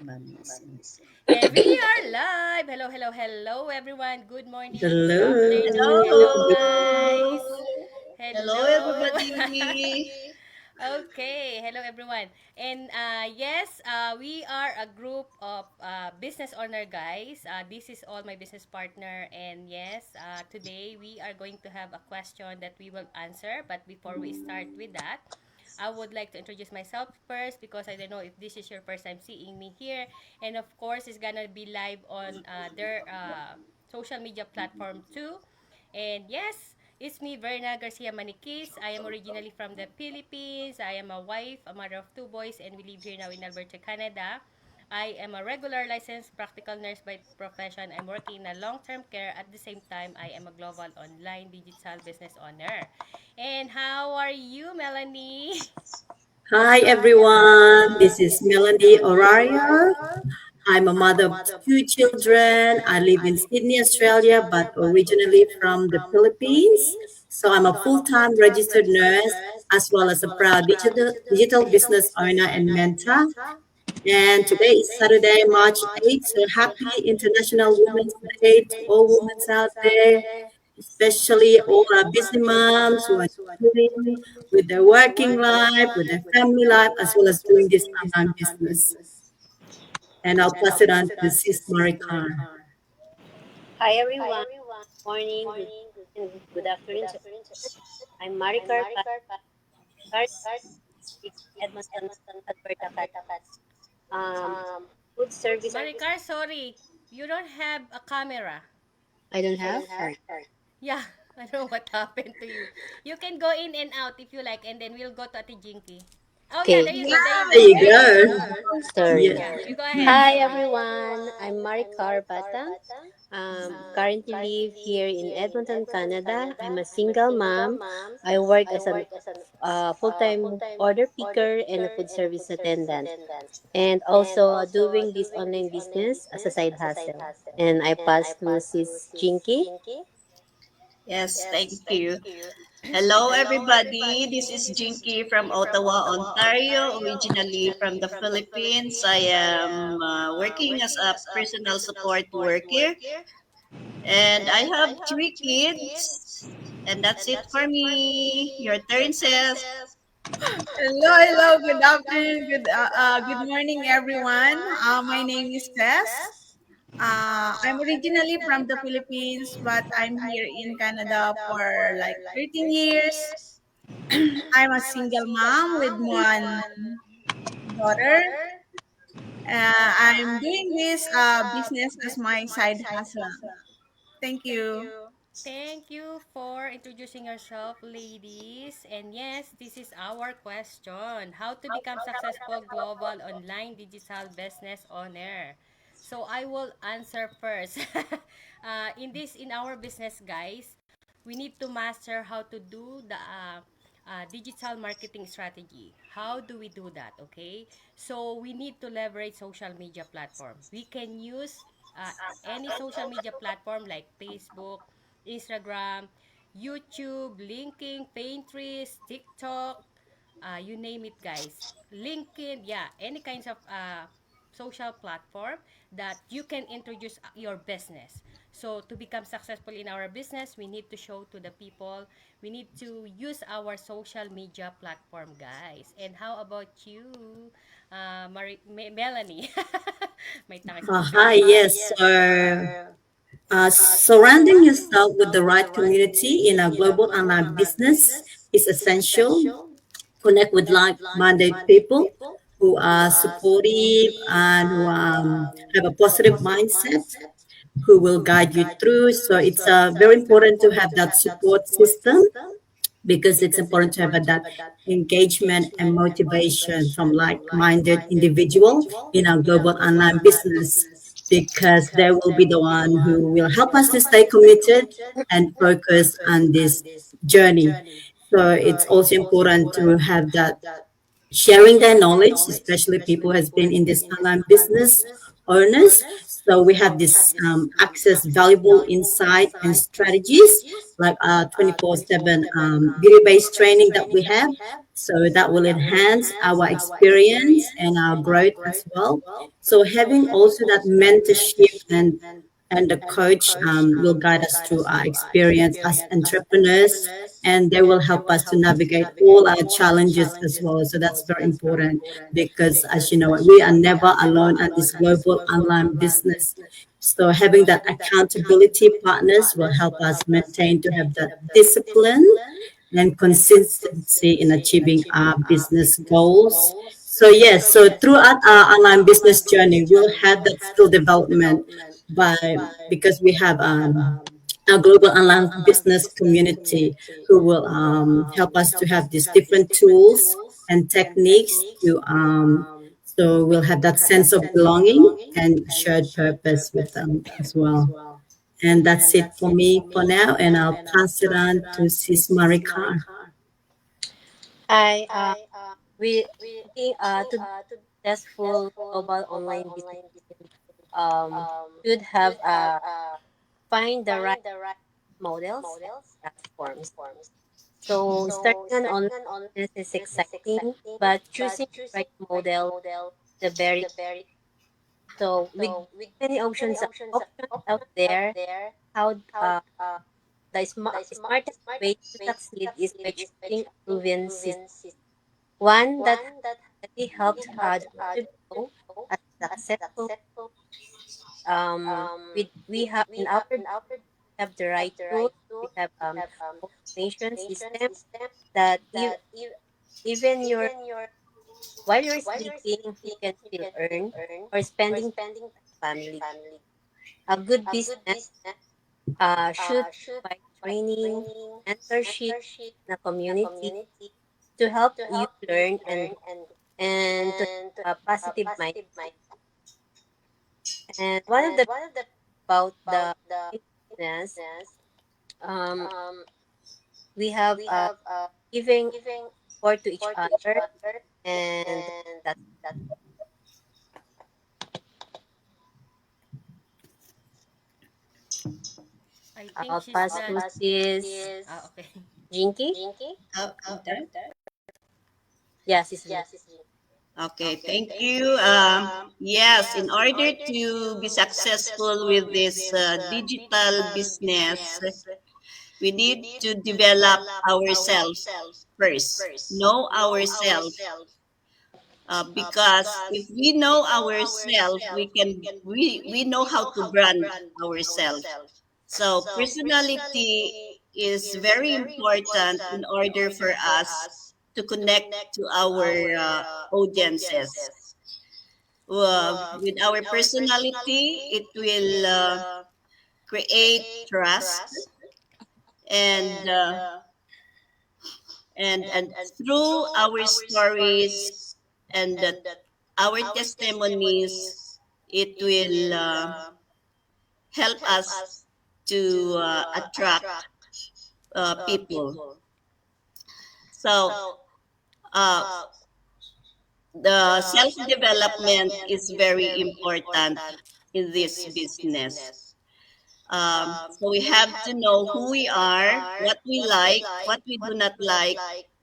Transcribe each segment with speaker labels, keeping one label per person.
Speaker 1: Mamisin.
Speaker 2: And we are live. Hello, hello, hello, everyone. Good morning, good afternoon.
Speaker 1: Hello.
Speaker 2: Hello,
Speaker 3: Hello.
Speaker 2: guys.
Speaker 3: Hello,
Speaker 2: Hello.
Speaker 3: everybody.
Speaker 2: Okay, hello, everyone. And yes, we are a group of business owner guys. This is all my business partner. And yes, today we are going to have a question that we will answer. But before we start with that, I would like to introduce myself first because I don't know if this is your first time seeing me here. And of course, it's gonna be live on their social media platform too. And yes, it's me, Verna Garcia Maniquis. I am originally from the Philippines. I am a wife, a mother of two boys, and we live here now in Alberta, Canada. I am a regular licensed practical nurse by profession. I'm working in a long-term care. At the same time, I am a global online digital business owner. And how are you, Melanie?
Speaker 1: Hi everyone, this is Melanie Orario. I'm a mother of two children. I live in Sydney, Australia, but originally from the Philippines. So I'm a full-time registered nurse as well as a proud digital business owner and mentor. And today is Saturday, March 8th. So happy International Women's Day to all women out there, especially all our busy moms who are dealing with their working life, with their family life, as well as doing this online business. And I'll pass it on to Sis Marikar.
Speaker 4: Hi everyone. Morning, good and good afternoon. I'm Maricar Pascal, Edmonton, Alberta, um, food service.
Speaker 2: Maricar, sorry. You don't have a camera.
Speaker 4: I don't have. Sorry.
Speaker 2: Yeah, I don't know what happened to you. You can go in and out if you like, and then we'll go to Ate Jinky. Oh, yeah,
Speaker 4: Okay.
Speaker 2: there you go, there you
Speaker 1: There
Speaker 2: go,
Speaker 1: you
Speaker 2: there you go.
Speaker 1: go.
Speaker 4: Sorry.
Speaker 1: Yeah.
Speaker 2: Yeah, you go ahead.
Speaker 4: Hi
Speaker 2: Sorry.
Speaker 4: everyone. I'm Maricar Batang. Currently live here in Edmonton, Canada. I'm a single mom. I work as a full-time order picker and a food service attendant, and also doing this online business as a side hustle. And I pass to Sis Jinky.
Speaker 3: Yes, thank you. Hello, everybody. This is Jinky from Ottawa, Ontario, originally from the Philippines. I am working as a personal support worker, and I have three kids. And that's it for me. Your turn, sis.
Speaker 5: Hello, good afternoon, good morning, everyone. My name is Tess. I'm originally from the Philippines, but I'm here in Canada for like 13 years. I'm a single mom with one daughter. I'm doing this business as my side hustle. Thank you.
Speaker 2: Thank you for introducing yourself, ladies. And yes, this is our question. How to become successful global online digital business owner. So I will answer first. In our business, guys, we need to master how to do the digital marketing strategy. How do we do that? Okay, so we need to leverage social media platform. We can use any social media platform like Facebook, Instagram, YouTube, LinkedIn, Pinterest, TikTok, you name it, guys. LinkedIn, yeah, any kinds of social platform that you can introduce your business. So to become successful in our business, we need to show to the people. We need to use our social media platform, guys. And how about you, Melanie? May tanga sa
Speaker 1: Hi,
Speaker 2: Tagalog.
Speaker 1: yes. So, surrounding yourself with the right community in a global online business is essential. Connect with like-minded people who are supportive and who have a positive mindset, who will guide you through. So it's very important to have that support system because it's important to have that engagement and motivation from like-minded individual in our global online business because they will be the one who will help us to stay committed and focus on this journey. So it's also important to have that sharing their knowledge, especially people who has been in this online business owners. So we have this access valuable insight and strategies like 24/7 video-based training that we have. So that will enhance our experience and our growth as well. So having also that mentorship and the coach will guide us through our experience as entrepreneurs, and they will help us to navigate all our challenges as well. So that's very important because, as you know, we are never alone at this global online business. So having that accountability partners will help us maintain to have that discipline and consistency in achieving our business goals. So yes, so throughout our online business journey, we'll have that skill development by because we have a global online business community who will help us to have these different tools and techniques to so we'll have that sense of belonging and shared purpose with them as well. And that's it for me for now, and I'll pass it on to Sis Marikar.
Speaker 4: I we to be successful global online business should have find the right models and platforms. So starting an online business is exciting, but choosing the right model the very so with many options out there, how the smartest way to succeed is by choosing a proven system, one that already helped others to grow as successful. We have in our have the right tools. We have automation system that even your while you're sleeping, you can still earn or spending time with family. A good business should provide training, mentorship, and a community to help you learn and grow and to have a positive mindset. And one of the about the business, um, we have giving support to each other, and that's
Speaker 2: I think
Speaker 4: I'll
Speaker 2: she's
Speaker 4: pass
Speaker 2: done.
Speaker 4: to sis
Speaker 2: Okay.
Speaker 4: Jinky.
Speaker 3: I'm done.
Speaker 4: Yes, sis Jinky.
Speaker 3: Okay, thank you. Yes, in order to be successful with this digital business, we need to develop ourselves first. Know ourselves, because if we know ourselves, we know how to brand ourselves. So personality is very important in order for us to connect to our audiences. With our personality, it will create trust, and and through our stories and our testimonies, it will help us to attract people. So uh, the self development is very important in this business. So we have to know who we are, what we like, what we do not like,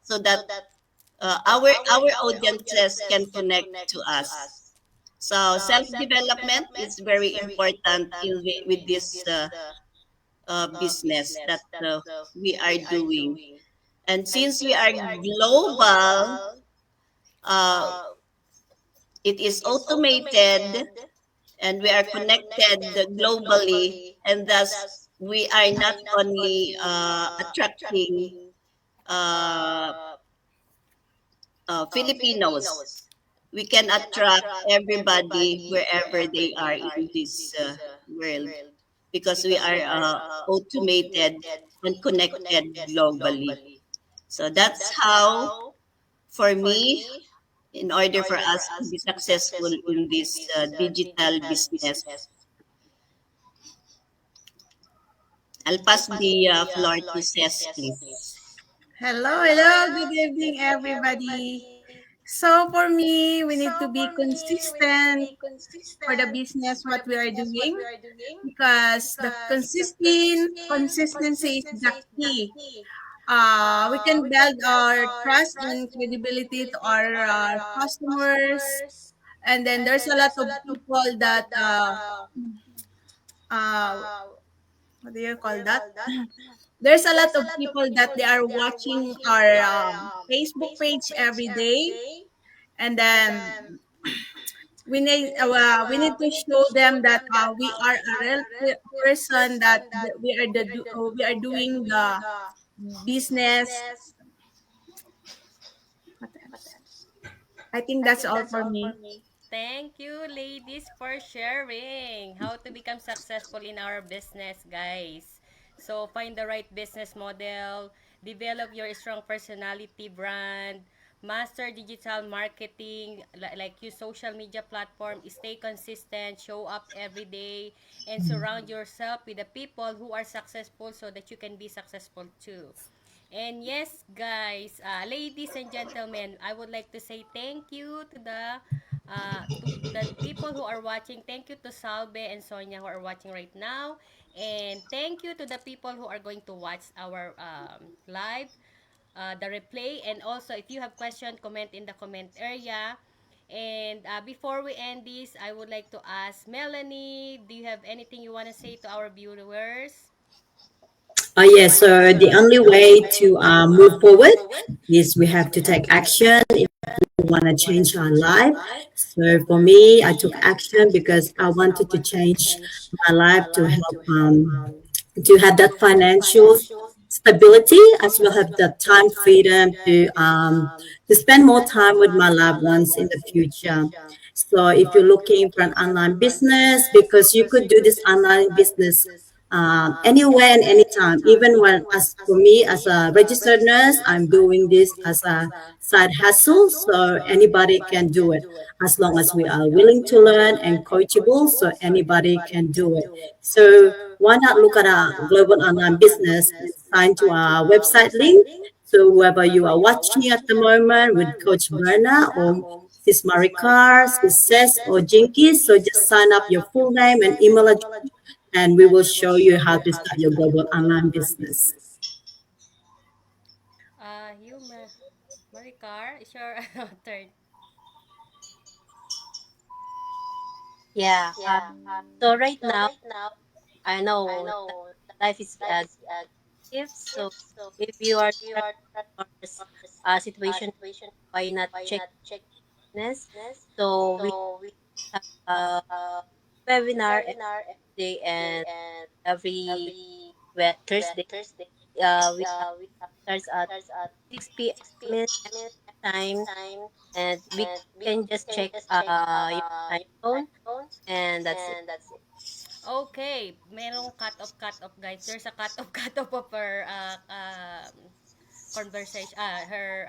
Speaker 3: so that our audiences can connect to us. So self development is very important with this business that we are doing. And since we are global, uh, it is automated and we are connected globally, and thus we are not only attracting uh, Filipinos, we can attract everybody wherever they are in this world because we are automated and connected globally. So that's how, for me, in order for us to be successful in this digital business, I'll pass the floor to Cess, please.
Speaker 5: Hello, hello. Good evening, everybody. So for me, we need to be consistent for the business what we are doing because the consistency is the key. We can build our trust and credibility to our customers. And then there's a lot of people that uh, what do you call that? There's a lot of people that they are watching our Facebook page every day, and then we need to show them that we are a real person, that we are doing the business. I think that's all for me.
Speaker 2: Thank you, ladies, for sharing how to become successful in our business, guys. So, find the right business model, develop your strong personality brand, master digital marketing, like use social media platform, stay consistent, show up every day, and surround yourself with the people who are successful so that you can be successful too. And yes, guys, ladies and gentlemen, I would like to say thank you to the people who are watching. Thank you to Salve and Sonia who are watching right now. And thank you to the people who are going to watch our live, the replay. And also, if you have question, comment in the comment area. And before we end this, I would like to ask Melanie, do you have anything you want to say to our viewers?
Speaker 1: Yes, so the only way to move forward is we have to take action if we want to change our life. So for me, I took action because I wanted to change my life to help to have that financial stability as well have the time freedom to spend more time with my loved ones in the future. So if you're looking for an online business, because you could do this online business anywhere and anytime. Even when, as for me, as a registered nurse, I'm doing this as a side hustle, so anybody can do it as long as we are willing to learn and coachable. So anybody can do it. So why not look at our global online business and sign to our website link? So whoever you are watching at the moment with Coach Berna or Sis Marikar, Sis Ses or Jinky, so just sign up your full name and email address and we will show you how to start your global online business.
Speaker 2: Maricar, is your turn.
Speaker 4: Yeah. So right now, I know that life is gift. So if you are trying for situation, why not check business? So we have a webinar every day and every Thursday. We have starts at 6 p.m. time, and we can just check your time zone, and that's it.
Speaker 2: Okay, merong cut off guys. There's a cut off of her conversation, her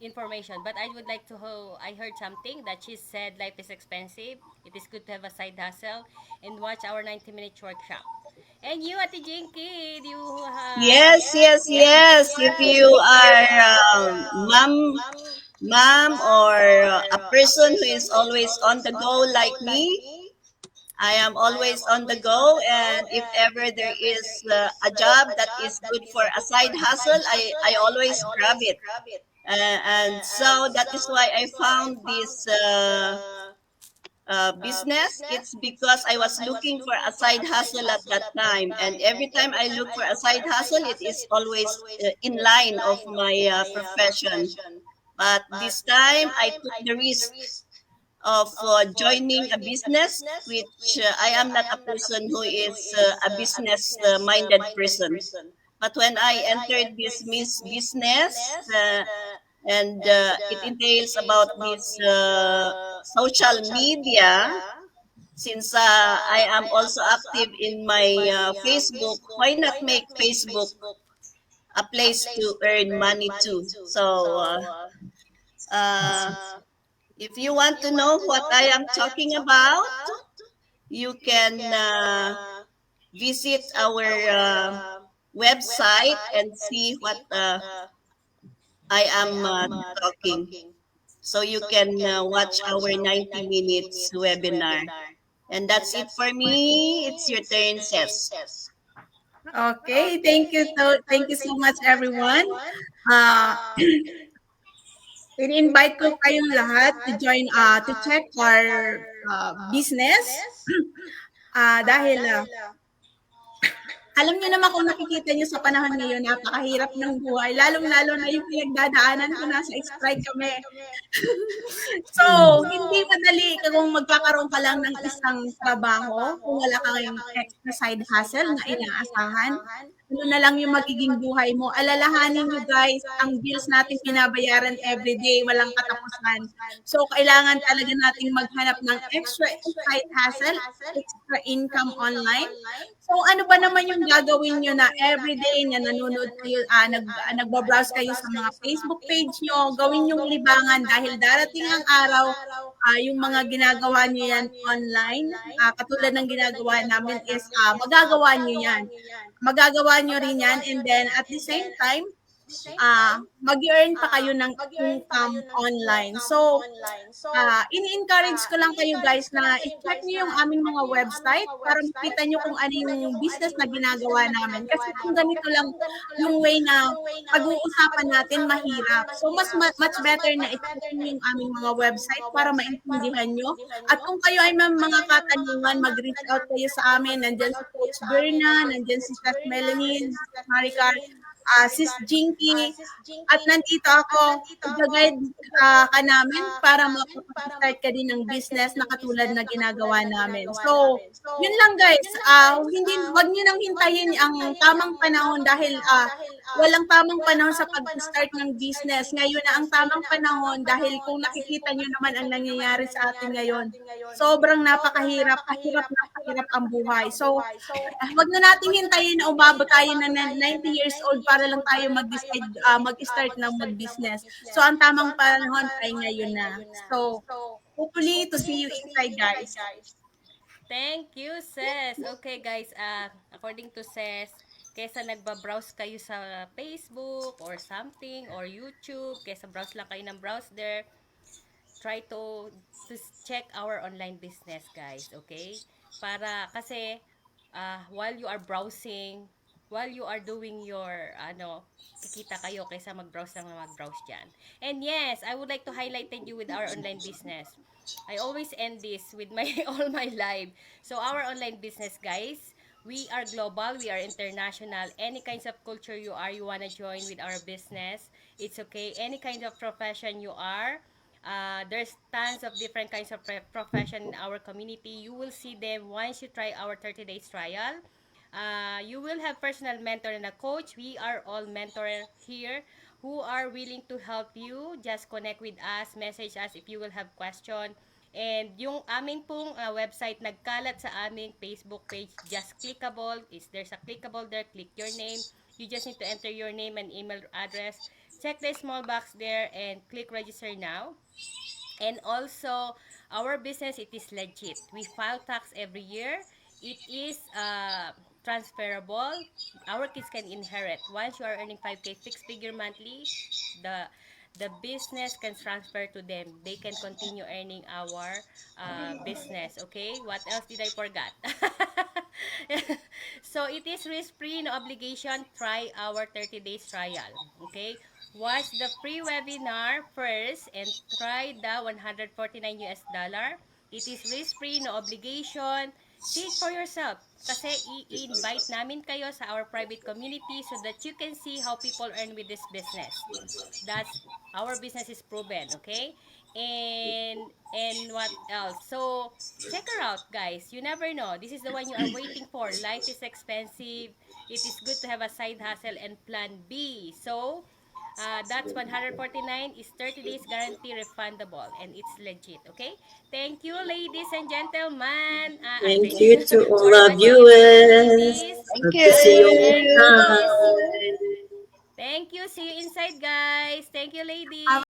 Speaker 2: information. But I would like to I heard something that she said life is expensive. It is good to have a side hustle and watch our 90-minute workshop. And you, Ate Jinky, do you
Speaker 3: Yes, yes, yes. If you are mom or a person who is always on the go like me, I am always on the go, and if ever there is a job that is good for a side hustle, I always grab it. And so that is why I found this business. It's because I was looking for a side hustle at that time, and every time I look for a side hustle, it is always in line of my profession. But this time, I took the risk of joining a business, which I am not a person who is a business minded person. But when I entered this business, and it entails about this social media, since I am also active in my Facebook, why not make Facebook a place to earn money too? So, uh, if you want to know what I am talking about, you can visit our website and see what I am talking. So you can watch our 90 minutes webinar. And that's it for me. It's your turn, Ses.
Speaker 5: Okay, thank you so much everyone. Uh, ini-invite ko kayong lahat to join to check our business. Dahil alam niyo naman kung nakikita niyo sa panahon ngayon, napakahirap ng buhay, lalong-lalo na yung pinagdadaanan ko, nasa strike kami. So, hindi madali kung magkakaroon ka lang ng isang trabaho, kung wala kang extra side hustle na inaasahan. Ano na lang yung magiging buhay mo. Alalahanin nyo guys, ang bills natin pinabayaran everyday, walang katapusan. So, kailangan talaga nating maghanap ng extra side hustle, extra income online. So, ano ba naman yung gagawin nyo na everyday na nanonood kayo, nagbabrowse kayo sa mga Facebook page nyo, gawin yung libangan dahil darating ang araw, yung mga ginagawa nyo yan online, katulad ng ginagawa namin is magagawa nyo yan. Magagawa nyo rin yan and then at the same time, mag-earn pa kayo ng income online. So, ini-encourage ko lang kayo guys na i-check nyo yung aming mga website para makita nyo kung ano yung business na ginagawa namin. Kasi kung ganito lang yung way na pag-uusapan natin, mahirap. So, much better na i-check nyo yung aming mga website para maintindihan nyo. At kung kayo ay may mga katanungan, mag-reach out kayo sa amin. Nandyan si Coach Berna, nandyan si Chef Melanie, Maricar, Sis Jinky, at nandito ako, i-guide ka namin para makapag-start ka din ng business na katulad na ginagawa namin. So, yun lang guys, wag nyo nang hintayin ang tamang panahon dahil walang tamang panahon sa pag-start ng business. Ngayon na ang tamang panahon dahil kung nakikita nyo naman ang nangyayari sa atin ngayon, sobrang napakahirap, kahirap ang buhay. So, wag na nating hintayin na umabot tayo na 90 years old para lang tayo mag-decide, mag-start ng mag-business. So, ang tamang panahon ay ngayon na. So, hopefully to see you inside, guys.
Speaker 2: Thank you, Ses. Okay, guys, according to Ses, kesa nagba-browse kayo sa Facebook or something or YouTube, kesa browse lang kayo ng browse there, try to check our online business, guys, okay? Para kasi while you are browsing, while you are doing your kikita kayo kaysa mag-browse lang na mag-browse diyan. And yes, I would like to highlight you with our online business. I always end this with my all my live. So our online business, guys, we are global, we are international. Any kinds of culture you wanna join with our business, it's okay. Any kind of profession you are, there's tons of different kinds of profession in our community. You will see them once you try our 30 days trial. You will have personal mentor and a coach. We are all mentor here who are willing to help you. Just connect with us, message us if you will have question. And yung aming pong website nagkalat sa aming Facebook page, Just Clickable. There's a clickable there. Click your name. You just need to enter your name and email address. Check the small box there and click register now. And also, our business, it is legit. We file tax every year. It is transferable. Our kids can inherit. Once you are earning 5K fixed figure monthly, the business can transfer to them. They can continue earning our business. Okay? What else did I forget? So, it is risk-free, no obligation. Try our 30 days trial. Okay? Watch the free webinar first and try the $149. It is risk-free, no obligation. See it for yourself. Kasi i-invite namin kayo sa our private community so that you can see how people earn with this business. That's our business is proven, okay? And what else? So, check her out, guys. You never know. This is the one you are waiting for. Life is expensive. It is good to have a side hustle and plan B. So, that's 149 is 30 days guarantee refundable and it's legit, okay? Thank you, ladies and gentlemen.
Speaker 1: Thank you to
Speaker 2: For
Speaker 1: all our
Speaker 2: watching us,
Speaker 1: viewers.
Speaker 2: ladies.
Speaker 1: Hope to see you next
Speaker 2: And ladies.
Speaker 1: time.
Speaker 2: Thank you. See you inside, guys. Thank you, ladies.